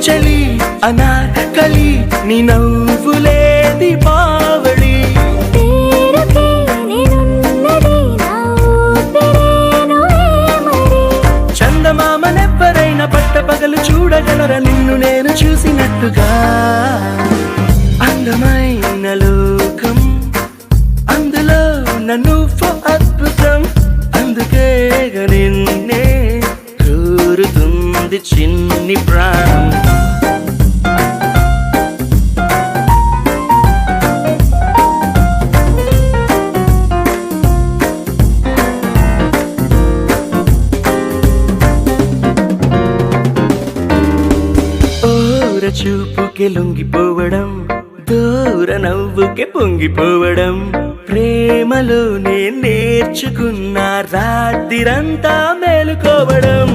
చలి అనార్కలి నీ నవ్వులే దీపావళి చందమామనెవ్వరైనా పట్టపగలు చూడగలరా నిన్ను నేను చూసినట్టుగా అందమైన లోకం అందులో నన్ను అద్భుతం అందుకే నిన్నే కోరుతుంది చిన్ని ప్రాణం చూపుకే లొంగిపోవడం దూర నవ్వుకే పొంగిపోవడం ప్రేమలో నేను నేర్చుకున్న రాత్రిరంతా మేలుకోవడం